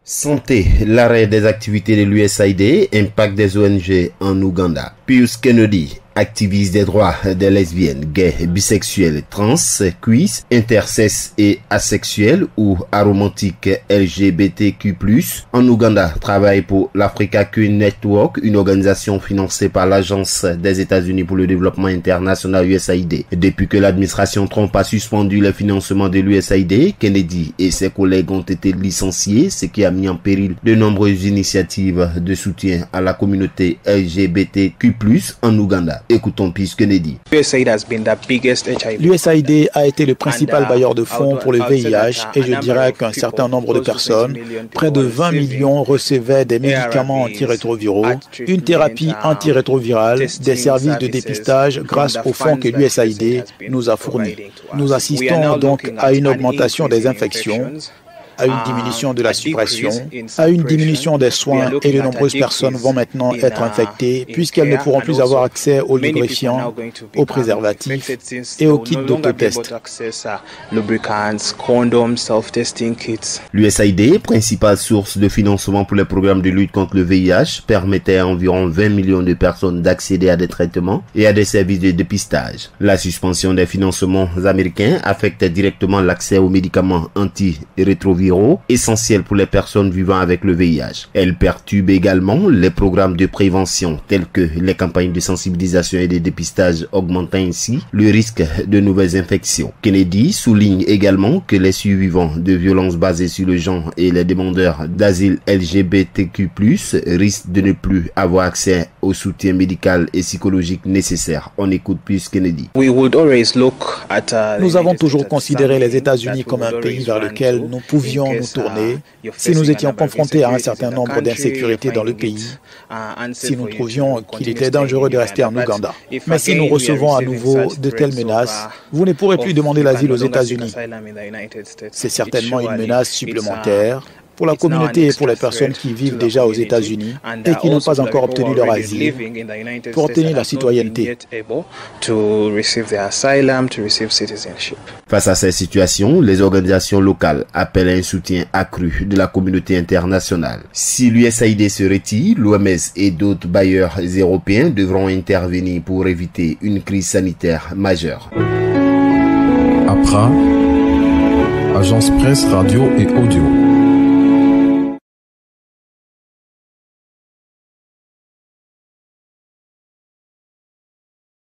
Santé, l'arrêt des activités de l'USAID, impact des ONG en Ouganda. Pius Kennedy, activiste des droits des lesbiennes, gays, bisexuels, trans, queers, intersexes et asexuels ou aromantiques LGBTQ+, en Ouganda, travaille pour l'Africa Queen Network, une organisation financée par l'Agence des États-Unis pour le développement international USAID. Depuis que l'administration Trump a suspendu le financement de l'USAID, Kennedy et ses collègues ont été licenciés, ce qui a mis en péril de nombreuses initiatives de soutien à la communauté LGBTQ+, en Ouganda. Écoutons Pius Kennedy. L'USAID a été le principal bailleur de fonds pour le VIH et je dirais qu'un certain nombre de personnes, près de 20 millions, recevaient des médicaments antirétroviraux, une thérapie antirétrovirale, des services de dépistage grâce aux fonds que l'USAID nous a fournis. Nous assistons donc à une augmentation des infections, à une diminution de la suppression, à une diminution des soins et de nombreuses personnes vont maintenant être infectées puisqu'elles ne pourront plus avoir accès aux lubrifiants, aux préservatifs et aux kits d'autotest. L'USAID, principale source de financement pour les programmes de lutte contre le VIH, permettait à environ 20 millions de personnes d'accéder à des traitements et à des services de dépistage. La suspension des financements américains affectait directement l'accès aux médicaments antirétroviraux essentiel pour les personnes vivant avec le VIH. Elle perturbe également les programmes de prévention tels que les campagnes de sensibilisation et de dépistage, augmentant ainsi le risque de nouvelles infections. Kennedy souligne également que les survivants de violences basées sur le genre et les demandeurs d'asile LGBTQ+, risquent de ne plus avoir accès au soutien médical et psychologique nécessaire. On écoute Pius Kennedy. Nous avons toujours considéré les États-Unis comme un pays vers lequel nous pouvions nous tourner si nous étions confrontés à un certain nombre d'insécurités dans le pays, si nous trouvions qu'il était dangereux de rester en Ouganda. Mais si nous recevons à nouveau de telles menaces, vous ne pourrez plus demander l'asile aux États-Unis. C'est certainement une menace supplémentaire pour la communauté et pour les personnes qui vivent déjà aux États-Unis et qui n'ont pas encore obtenu leur asile pour obtenir la citoyenneté. Face à ces situations, les organisations locales appellent à un soutien accru de la communauté internationale. Si l'USAID se retire, l'OMS et d'autres bailleurs européens devront intervenir pour éviter une crise sanitaire majeure. APRA, Agence Presse Radio et Audio.